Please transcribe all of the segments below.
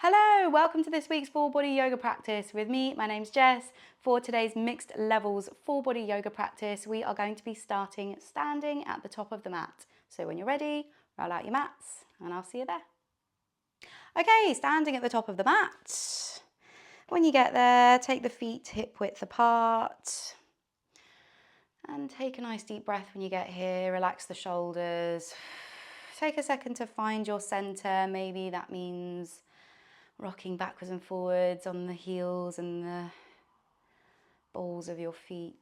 Hello, welcome to this week's full body yoga practice with me. My name's Jess. For today's mixed levels full body yoga practice, we are going to be starting standing at the top of the mat. So when you're ready, roll out your mats and I'll see you there. Okay, standing at the top of the mat. When you get there, take the feet hip width apart and take a nice deep breath when you get here. Relax the shoulders. Take a second to find your center. Maybe that means rocking backwards and forwards on the heels and the balls of your feet.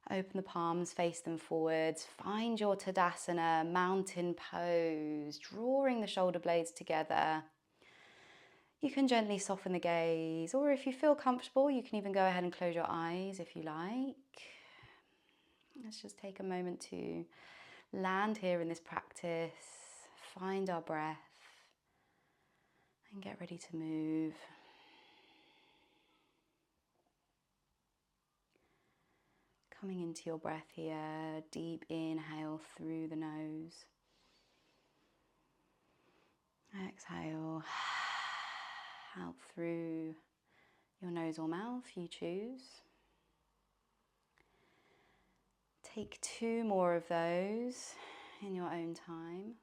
Open the palms, face them forwards. Find your Tadasana, mountain pose, drawing the shoulder blades together. You can gently soften the gaze, or if you feel comfortable, you can even go ahead and close your eyes if you like. Let's just take a moment to land here in this practice, find our breath, and get ready to move. Coming into your breath here, deep inhale through the nose. Exhale out through your nose or mouth, you choose. Take 2 more of those in your own time.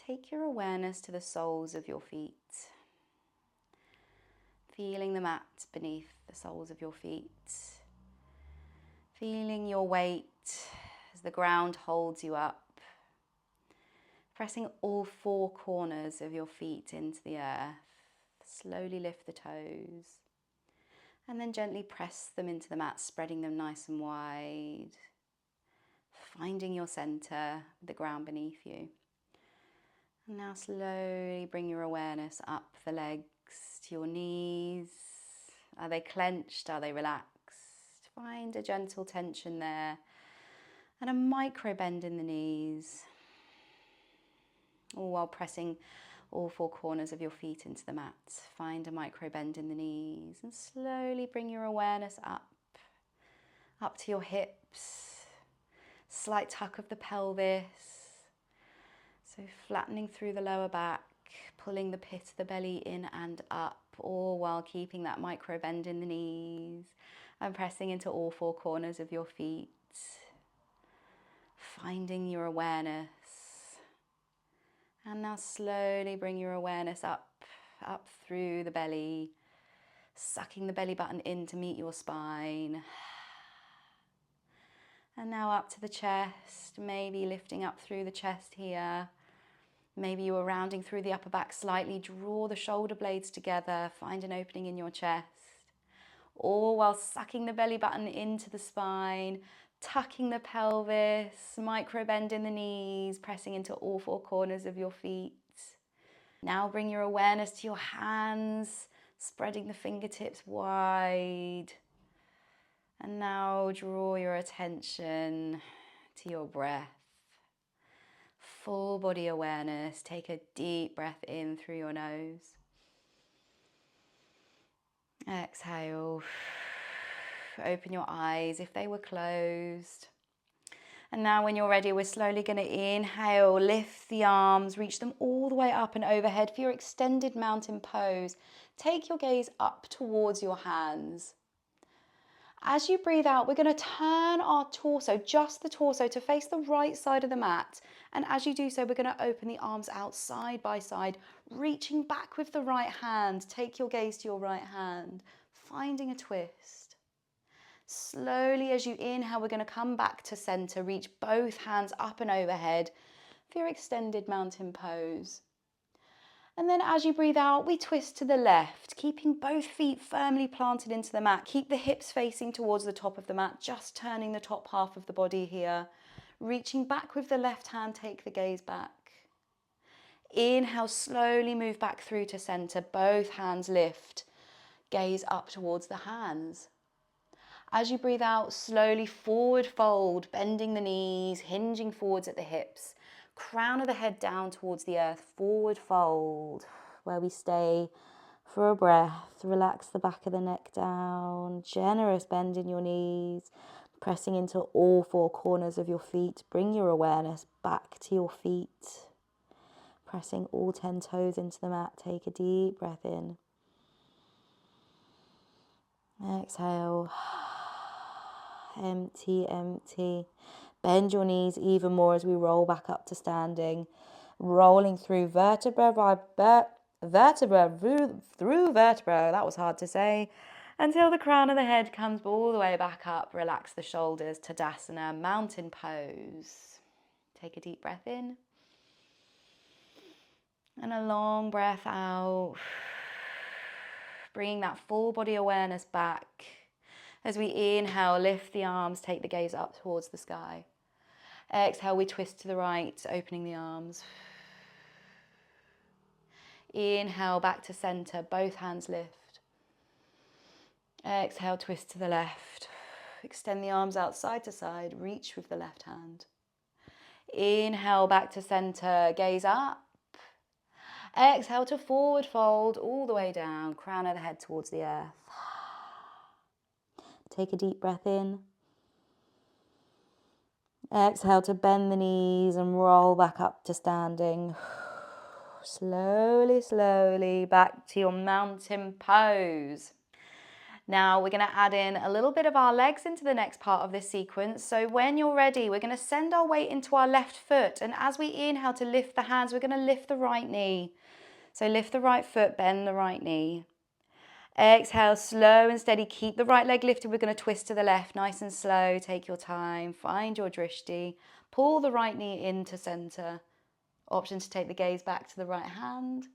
Take your awareness to the soles of your feet, feeling the mat beneath the soles of your feet, feeling your weight as the ground holds you up, pressing all 4 corners of your feet into the earth. Slowly lift the toes and then gently press them into the mat, spreading them nice and wide, finding your center with the ground beneath you. And now slowly bring your awareness up the legs to your knees. Are they clenched? Are they relaxed? Find a gentle tension there and a micro bend in the knees, all while pressing all 4 corners of your feet into the mat. Find a micro bend in the knees and slowly bring your awareness up to your hips. Slight tuck of the pelvis. So flattening through the lower back, pulling the pit of the belly in and up, all while keeping that micro bend in the knees and pressing into all 4 corners of your feet. Finding your awareness. And now slowly bring your awareness up through the belly, sucking the belly button in to meet your spine. And now up to the chest, maybe lifting up through the chest here. Maybe you are rounding through the upper back slightly. Draw the shoulder blades together. Find an opening in your chest. All while sucking the belly button into the spine, tucking the pelvis, micro bend in the knees, pressing into all 4 corners of your feet. Now bring your awareness to your hands, spreading the fingertips wide. And now draw your attention to your breath. Full body awareness. Take a deep breath in through your nose. Exhale. Open your eyes if they were closed. And now when you're ready, we're slowly going to inhale, lift the arms, reach them all the way up and overhead for your extended mountain pose. Take your gaze up towards your hands. As you breathe out, we're going to turn our torso, just the torso, to face the right side of the mat. And as you do so, we're going to open the arms out side by side, reaching back with the right hand. Take your gaze to your right hand, finding a twist. Slowly as you inhale, we're going to come back to center, reach both hands up and overhead for your extended mountain pose. And then as you breathe out, we twist to the left, keeping both feet firmly planted into the mat. Keep the hips facing towards the top of the mat, just turning the top half of the body here. Reaching back with the left hand, take the gaze back. Inhale, slowly move back through to center. Both hands lift. Gaze up towards the hands. As you breathe out, slowly forward fold, bending the knees, hinging forwards at the hips. Crown of the head down towards the earth, forward fold, where we stay for a breath. Relax the back of the neck down, generous bend in your knees, pressing into all four corners of your feet. Bring your awareness back to your feet, pressing all 10 toes into the mat. Take a deep breath in. Exhale. Empty, empty. Bend your knees even more as we roll back up to standing. Rolling through vertebra through vertebra, that was hard to say, until the crown of the head comes all the way back up. Relax the shoulders, Tadasana, mountain pose. Take a deep breath in. And a long breath out. Bringing that full body awareness back. As we inhale, lift the arms, take the gaze up towards the sky. Exhale, we twist to the right, opening the arms. Inhale, back to center, both hands lift. Exhale, twist to the left. Extend the arms out side to side, reach with the left hand. Inhale, back to center, gaze up. Exhale to forward fold, all the way down, crown of the head towards the earth. Take a deep breath in. Exhale to bend the knees and roll back up to standing. Slowly, slowly back to your mountain pose. Now we're going to add in a little bit of our legs into the next part of this sequence. So when you're ready, we're going to send our weight into our left foot. And as we inhale to lift the hands, we're going to lift the right knee. So lift the right foot, bend the right knee. Exhale, slow and steady. Keep the right leg lifted. We're going to twist to the left, nice and slow. Take your time. Find your drishti. Pull the right knee into center. Option to take the gaze back to the right hand.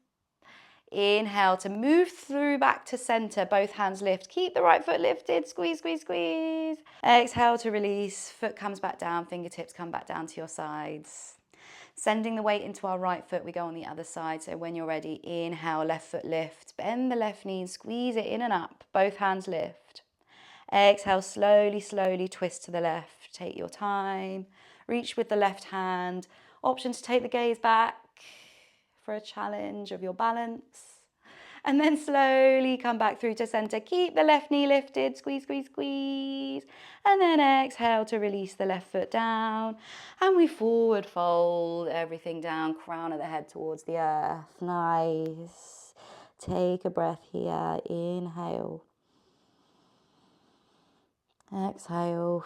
Inhale to move through back to center. Both hands lift. Keep the right foot lifted. Squeeze, squeeze, squeeze. Exhale to release. Foot comes back down. Fingertips come back down to your sides. Sending the weight into our right foot, we go on the other side. So when you're ready, inhale, left foot lift. Bend the left knee, squeeze it in and up. Both hands lift. Exhale, slowly, slowly twist to the left. Take your time. Reach with the left hand. Option to take the gaze back for a challenge of your balance. And then slowly come back through to center. Keep the left knee lifted. Squeeze, squeeze, squeeze. And then exhale to release the left foot down. And we forward fold everything down. Crown of the head towards the earth. Nice. Take a breath here. Inhale. Exhale.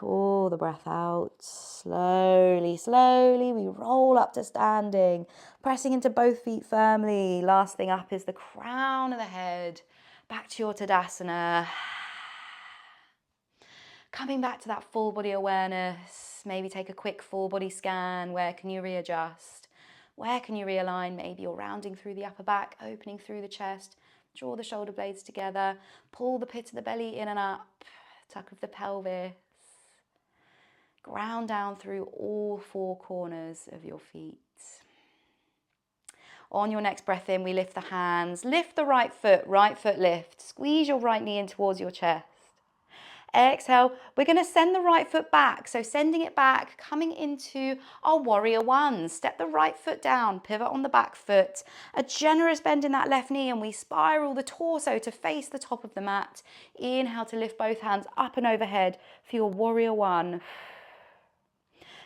All the breath out. Slowly, slowly, we roll up to standing, pressing into both feet firmly. Last thing up is the crown of the head. Back to your Tadasana. Coming back to that full body awareness. Maybe take a quick full body scan. Where can you readjust? Where can you realign? Maybe you're rounding through the upper back, opening through the chest. Draw the shoulder blades together. Pull the pit of the belly in and up. Tuck of the pelvis. Ground down through all four corners of your feet. On your next breath in, we lift the hands. Lift the right foot lift. Squeeze your right knee in towards your chest. Exhale, we're going to send the right foot back. So sending it back, coming into our warrior one. Step the right foot down, pivot on the back foot. A generous bend in that left knee, and we spiral the torso to face the top of the mat. Inhale to lift both hands up and overhead for your warrior one.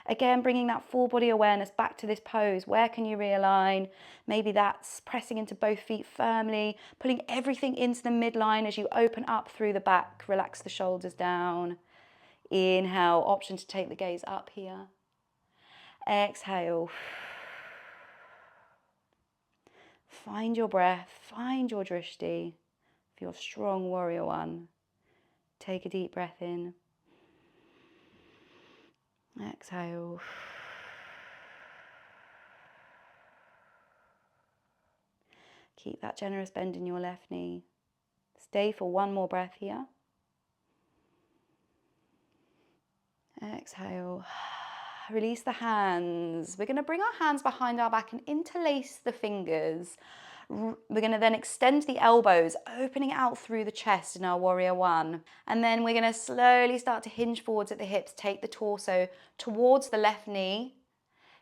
Again, bringing that full body awareness back to this pose. Where can you realign? Maybe that's pressing into both feet firmly, pulling everything into the midline as you open up through the back. Relax the shoulders down. Inhale, option to take the gaze up here. Exhale. Find your breath, find your drishti for your strong warrior one. Take a deep breath in. Exhale. Keep that generous bend in your left knee. Stay for one more breath here. Exhale. Release the hands. We're going to bring our hands behind our back and interlace the fingers. We're going to then extend the elbows, opening out through the chest in our warrior one. And then we're going to slowly start to hinge forwards at the hips, take the torso towards the left knee,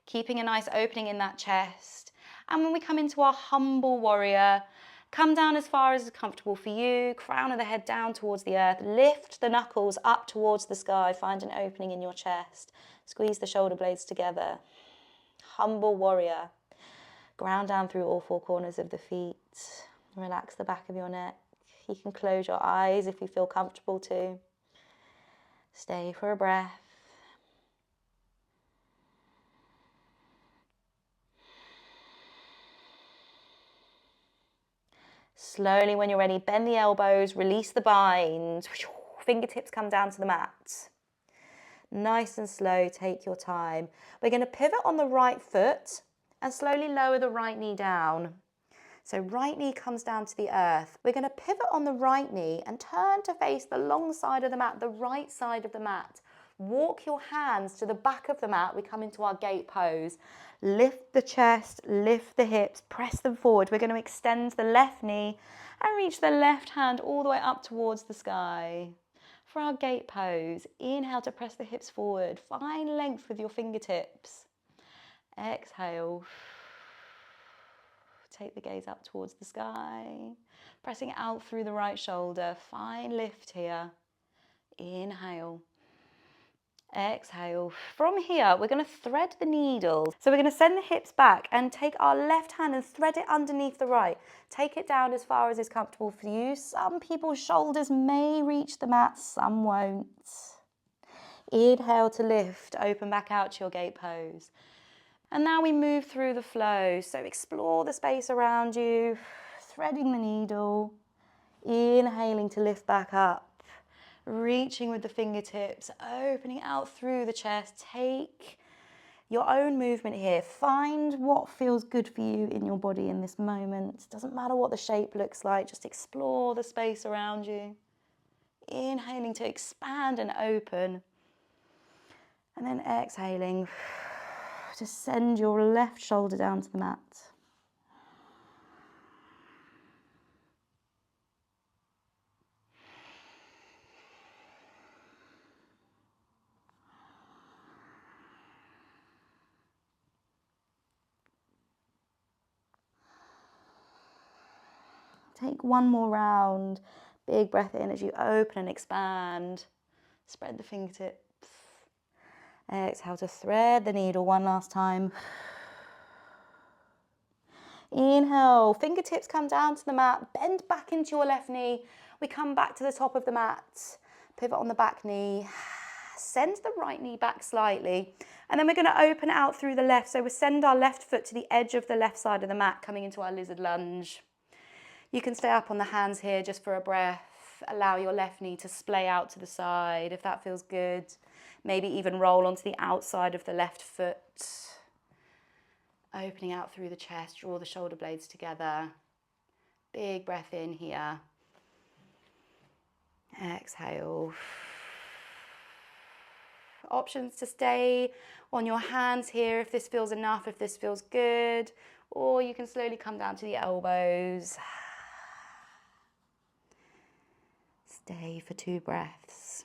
keeping a nice opening in that chest. And when we come into our humble warrior, come down as far as is comfortable for you, crown of the head down towards the earth, lift the knuckles up towards the sky, find an opening in your chest, squeeze the shoulder blades together. Humble warrior. Ground down through all four corners of the feet. Relax the back of your neck. You can close your eyes if you feel comfortable to. Stay for a breath. Slowly, when you're ready, bend the elbows, release the bind. Fingertips come down to the mat. Nice and slow, take your time. We're going to pivot on the right foot and slowly lower the right knee down. So right knee comes down to the earth. We're going to pivot on the right knee and turn to face the long side of the mat, the right side of the mat. Walk your hands to the back of the mat. We come into our gate pose. Lift the chest, lift the hips, press them forward. We're going to extend the left knee and reach the left hand all the way up towards the sky. For our gate pose, inhale to press the hips forward. Find length with your fingertips. Exhale. Take the gaze up towards the sky. Pressing out through the right shoulder. Find lift here. Inhale. Exhale. From here, we're going to thread the needle. So we're going to send the hips back and take our left hand and thread it underneath the right. Take it down as far as is comfortable for you. Some people's shoulders may reach the mat, some won't. Inhale to lift. Open back out to your gate pose. And now we move through the flow. So explore the space around you, threading the needle, inhaling to lift back up, reaching with the fingertips, opening out through the chest. Take your own movement here. Find what feels good for you in your body in this moment. Doesn't matter what the shape looks like, just explore the space around you. Inhaling to expand and open. And then exhaling. Just send your left shoulder down to the mat. Take one more round. Big breath in as you open and expand. Spread the fingertips. Exhale to thread the needle one last time. Inhale, fingertips come down to the mat, bend back into your left knee. We come back to the top of the mat, pivot on the back knee, send the right knee back slightly, and then we're going to open out through the left. So we send our left foot to the edge of the left side of the mat, coming into our lizard lunge. You can stay up on the hands here just for a breath. Allow your left knee to splay out to the side if that feels good. Maybe even roll onto the outside of the left foot. Opening out through the chest, draw the shoulder blades together. Big breath in here. Exhale. Options to stay on your hands here if this feels enough, if this feels good. Or you can slowly come down to the elbows. Stay for 2 breaths.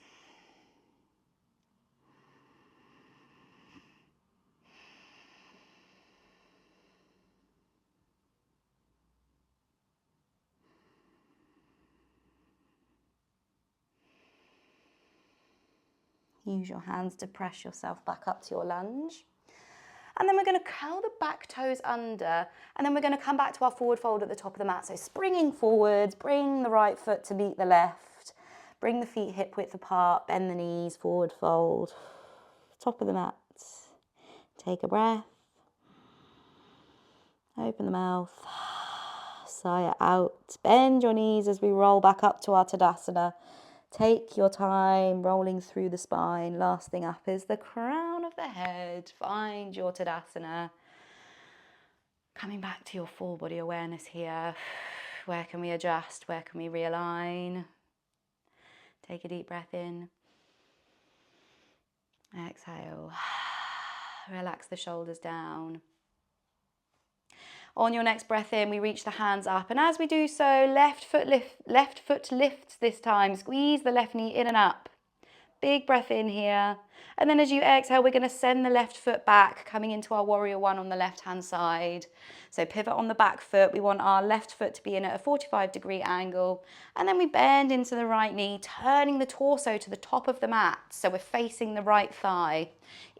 Use your hands to press yourself back up to your lunge. And then we're going to curl the back toes under, and then we're going to come back to our forward fold at the top of the mat. So springing forwards, bring the right foot to meet the left. Bring the feet hip width apart, bend the knees, forward fold. Top of the mat. Take a breath. Open the mouth. Sigh it out. Bend your knees as we roll back up to our Tadasana. Take your time rolling through the spine. Last thing up is the crown of the head. Find your Tadasana. Coming back to your full body awareness here. Where can we adjust? Where can we realign? Take a deep breath in. Exhale. Relax the shoulders down. On your next breath in, we reach the hands up. And as we do so, left foot lifts this time. Squeeze the left knee in and up. Big breath in here. And then as you exhale, we're going to send the left foot back, coming into our warrior one on the left-hand side. So pivot on the back foot. We want our left foot to be in at a 45-degree angle. And then we bend into the right knee, turning the torso to the top of the mat. So we're facing the right thigh.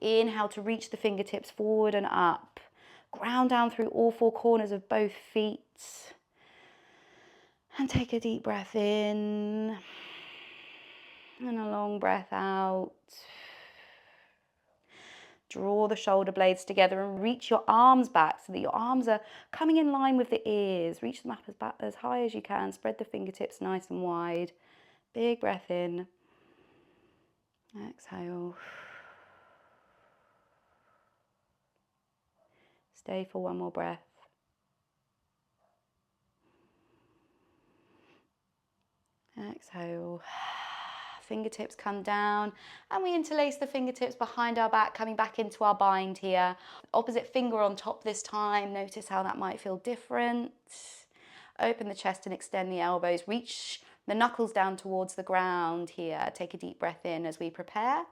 Inhale to reach the fingertips forward and up. Ground down through all four corners of both feet. And take a deep breath in. And a long breath out. Draw the shoulder blades together and reach your arms back so that your arms are coming in line with the ears. Reach them up as high as you can. Spread the fingertips nice and wide. Big breath in. Exhale. Stay for one more breath. Exhale. Fingertips come down and we interlace the fingertips behind our back, coming back into our bind here. Opposite finger on top this time. Notice how that might feel different. Open the chest and extend the elbows. Reach the knuckles down towards the ground here. Take a deep breath in as we prepare.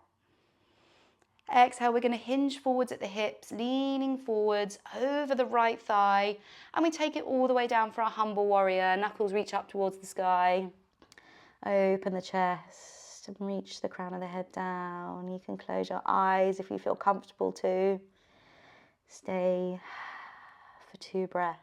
Exhale, we're going to hinge forwards at the hips, leaning forwards over the right thigh. And we take it all the way down for our humble warrior. Knuckles reach up towards the sky. Open the chest and reach the crown of the head down. You can close your eyes if you feel comfortable to. Stay for 2 breaths.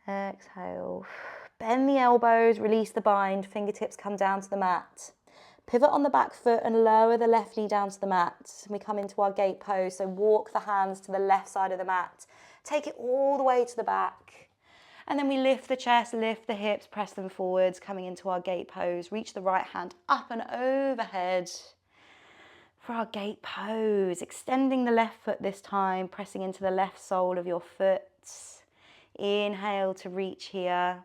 Exhale. Bend the elbows, release the bind, fingertips come down to the mat. Pivot on the back foot and lower the left knee down to the mat. We come into our gate pose, so walk the hands to the left side of the mat. Take it all the way to the back. And then we lift the chest, lift the hips, press them forwards, coming into our gate pose. Reach the right hand up and overhead for our gate pose. Extending the left foot this time, pressing into the left sole of your foot. Inhale to reach here.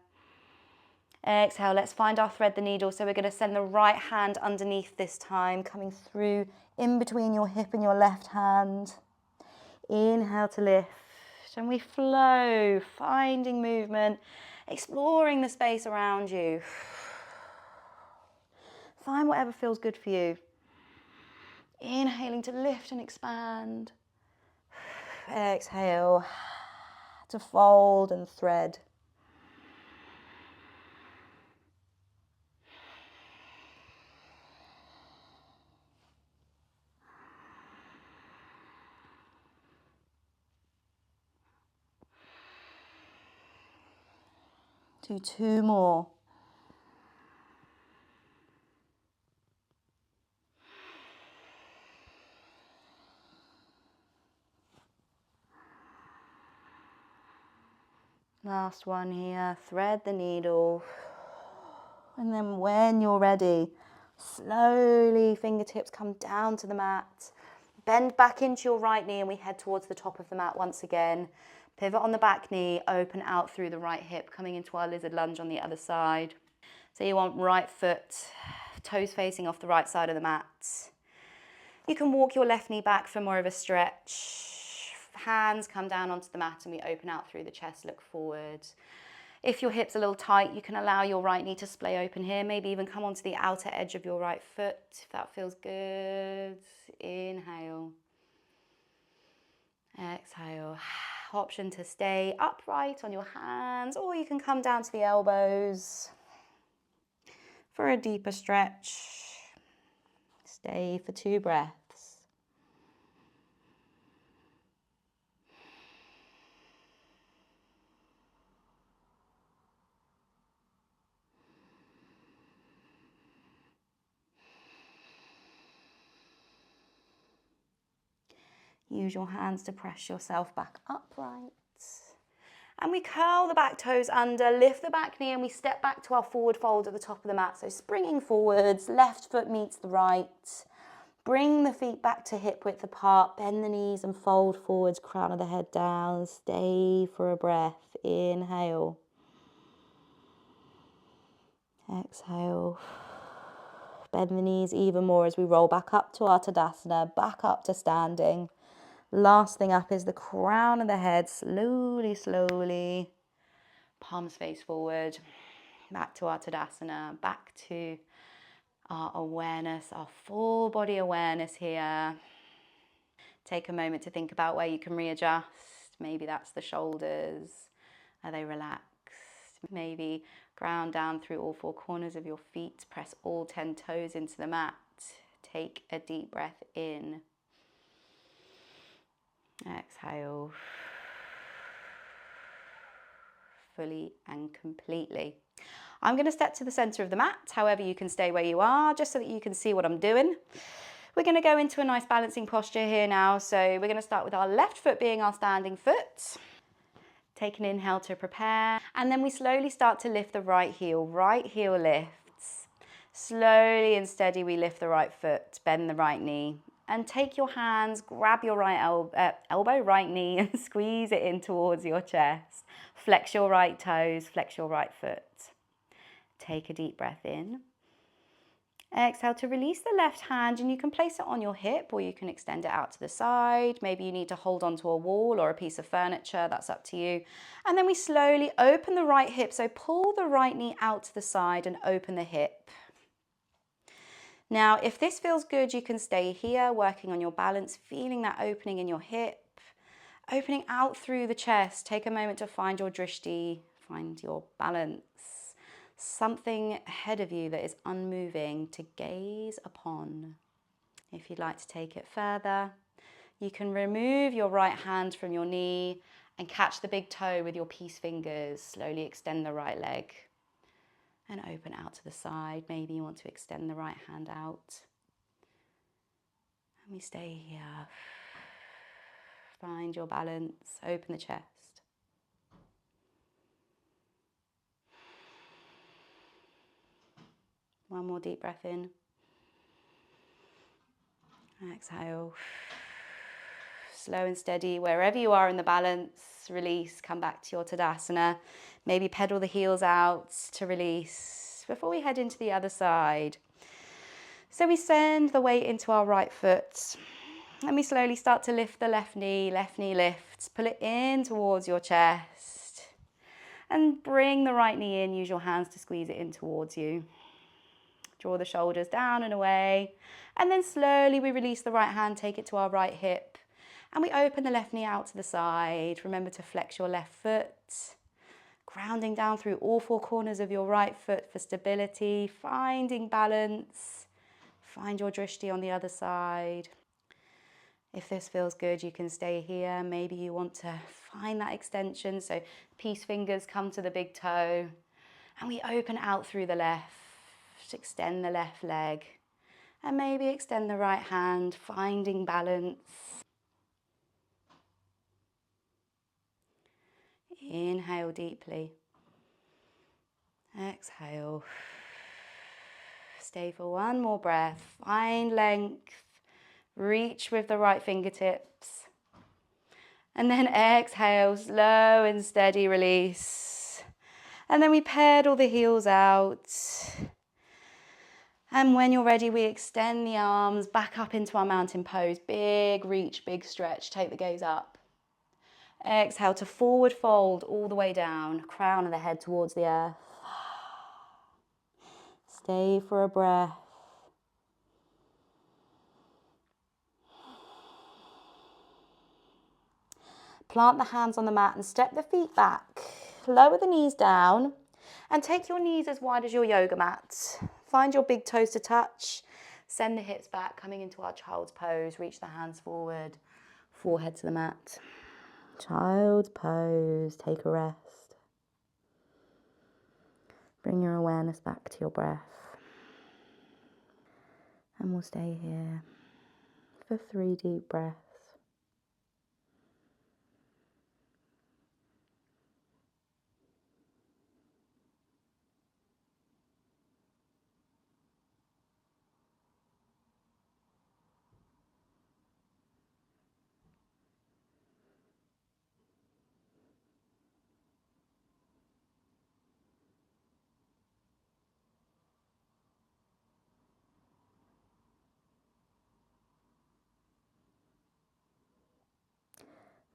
Exhale, let's find our thread the needle. So we're going to send the right hand underneath this time, coming through in between your hip and your left hand. Inhale to lift. And we flow, finding movement, exploring the space around you. Find whatever feels good for you. Inhaling to lift and expand. Exhale to fold and thread. Do 2 more. Last one here. Thread the needle. And then when you're ready, slowly fingertips come down to the mat. Bend back into your right knee and we head towards the top of the mat once again. Pivot on the back knee, open out through the right hip, coming into our lizard lunge on the other side. So you want right foot, toes facing off the right side of the mat. You can walk your left knee back for more of a stretch. Hands come down onto the mat and we open out through the chest, look forward. If your hip's a little tight, you can allow your right knee to splay open here, maybe even come onto the outer edge of your right foot, if that feels good. Inhale. Exhale. Option to stay upright on your hands, or you can come down to the elbows for a deeper stretch. Stay for 2 breaths. Use your hands to press yourself back upright. And we curl the back toes under, lift the back knee, and we step back to our forward fold at the top of the mat. So springing forwards, left foot meets the right. Bring the feet back to hip width apart, bend the knees and fold forwards, crown of the head down. Stay for a breath. Inhale. Exhale. Bend the knees even more as we roll back up to our Tadasana, back up to standing. Last thing up is the crown of the head, slowly, slowly. Palms face forward, back to our Tadasana, back to our awareness, our full body awareness here. Take a moment to think about where you can readjust. Maybe that's the shoulders. Are they relaxed? Maybe ground down through all four corners of your feet. Press all 10 toes into the mat. Take a deep breath in. Exhale. Fully and completely. I'm going to step to the center of the mat. However, you can stay where you are, just so that you can see what I'm doing. We're going to go into a nice balancing posture here now. So we're going to start with our left foot being our standing foot. Take an inhale to prepare. And then we slowly start to lift the right heel. Right heel lifts. Slowly and steady we lift the right foot. Bend the right knee. And take your hands, grab your right elbow, right knee, and squeeze it in towards your chest. Flex your right toes, flex your right foot. Take a deep breath in. Exhale to release the left hand, and you can place it on your hip or you can extend it out to the side. Maybe you need to hold onto a wall or a piece of furniture, that's up to you. And then we slowly open the right hip, so pull the right knee out to the side and open the hip. Now, if this feels good, you can stay here working on your balance, feeling that opening in your hip, opening out through the chest. Take a moment to find your drishti, find your balance. Something ahead of you that is unmoving to gaze upon. If you'd like to take it further, you can remove your right hand from your knee and catch the big toe with your peace fingers. Slowly extend the right leg and open out to the side. Maybe you want to extend the right hand out. And we stay here. Find your balance, open the chest. One more deep breath in. Exhale. Slow and steady, wherever you are in the balance, release, come back to your Tadasana. Maybe pedal the heels out to release before we head into the other side. So we send the weight into our right foot and we slowly start to lift the left knee lifts, pull it in towards your chest and bring the right knee in, use your hands to squeeze it in towards you. Draw the shoulders down and away. And then slowly we release the right hand, take it to our right hip. And we open the left knee out to the side. Remember to flex your left foot. Grounding down through all four corners of your right foot for stability. Finding balance. Find your drishti on the other side. If this feels good, you can stay here. Maybe you want to find that extension. So peace fingers come to the big toe. And we open out through the left. Extend the left leg and maybe extend the right hand, finding balance. Inhale deeply. Exhale. Stay for one more breath. Find length. Reach with the right fingertips. And then exhale, slow and steady release. And then we pedal the heels out. And when you're ready, we extend the arms back up into our mountain pose. Big reach, big stretch. Take the gaze up. Exhale to forward fold all the way down. Crown of the head towards the earth. Stay for a breath. Plant the hands on the mat and step the feet back. Lower the knees down and take your knees as wide as your yoga mat. Find your big toes to touch. Send the hips back, coming into our child's pose. Reach the hands forward, forehead to the mat. Child's pose, take a rest. Bring your awareness back to your breath. And we'll stay here for 3 deep breaths.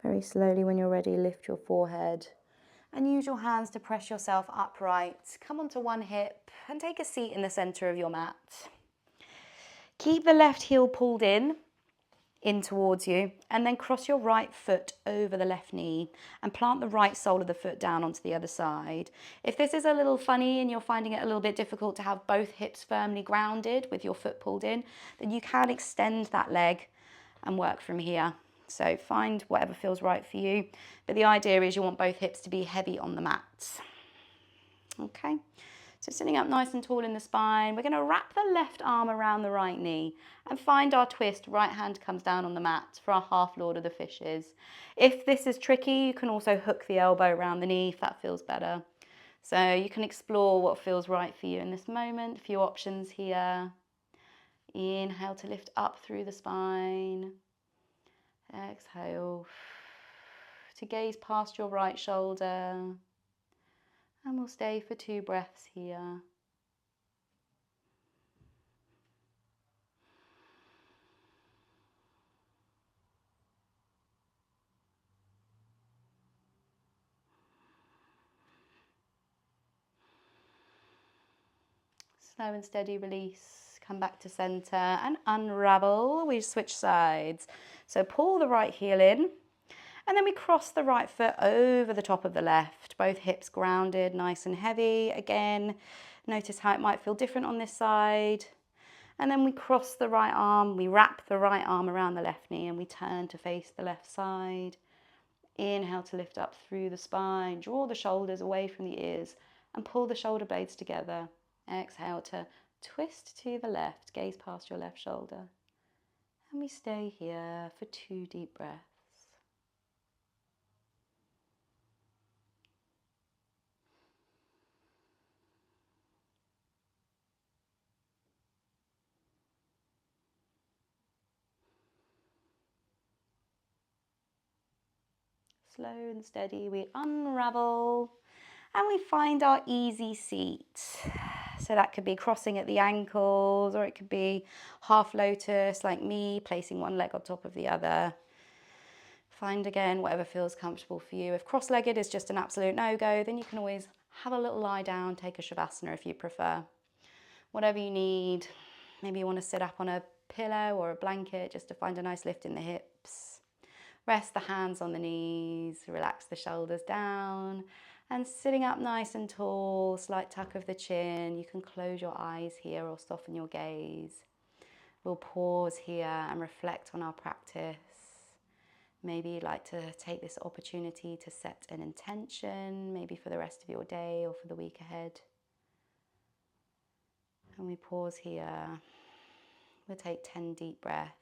Very slowly, when you're ready, lift your forehead and use your hands to press yourself upright. Come onto one hip and take a seat in the center of your mat. Keep the left heel pulled in towards you, and then cross your right foot over the left knee and plant the right sole of the foot down onto the other side. If this is a little funny and you're finding it a little bit difficult to have both hips firmly grounded with your foot pulled in, then you can extend that leg and work from here. So find whatever feels right for you, but the idea is you want both hips to be heavy on the mat. Okay. So sitting up nice and tall in the spine, we're going to wrap the left arm around the right knee and find our twist. Right hand comes down on the mat for our half Lord of the Fishes. If this is tricky, you can also hook the elbow around the knee if that feels better. So you can explore what feels right for you in this moment. A few options here. Inhale to lift up through the spine. Exhale to gaze past your right shoulder. And we'll stay for 2 breaths here. Slow and steady release, come back to center and unravel. We switch sides. So pull the right heel in and then we cross the right foot over the top of the left. Both hips grounded, nice and heavy. Again, notice how it might feel different on this side. And then we cross the right arm, we wrap the right arm around the left knee and we turn to face the left side. Inhale to lift up through the spine, draw the shoulders away from the ears and pull the shoulder blades together. Exhale to twist to the left, gaze past your left shoulder. And we stay here for 2 deep breaths. Slow and steady, we unravel and we find our easy seat. So that could be crossing at the ankles, or it could be half lotus like me, placing one leg on top of the other. Find again whatever feels comfortable for you. If cross-legged is just an absolute no-go, then you can always have a little lie down, take a shavasana if you prefer. Whatever you need. Maybe you want to sit up on a pillow or a blanket just to find a nice lift in the hips. Rest the hands on the knees, relax the shoulders down, and sitting up nice and tall, slight tuck of the chin. You can close your eyes here or soften your gaze. We'll pause here and reflect on our practice. Maybe you'd like to take this opportunity to set an intention, maybe for the rest of your day or for the week ahead. And we pause here. We'll take 10 deep breaths.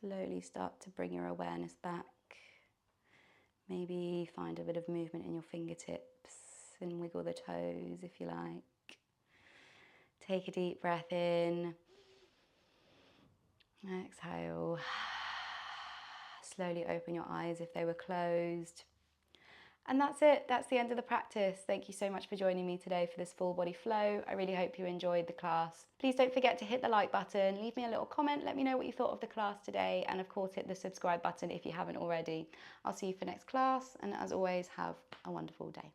Slowly start to bring your awareness back. Maybe find a bit of movement in your fingertips and wiggle the toes if you like. Take a deep breath in. Exhale. Slowly open your eyes if they were closed. And that's it. That's the end of the practice. Thank you so much for joining me today for this full body flow. I really hope you enjoyed the class. Please don't forget to hit the like button, leave me a little comment, let me know what you thought of the class today, and of course hit the subscribe button if you haven't already. I'll see you for next class, and as always, have a wonderful day.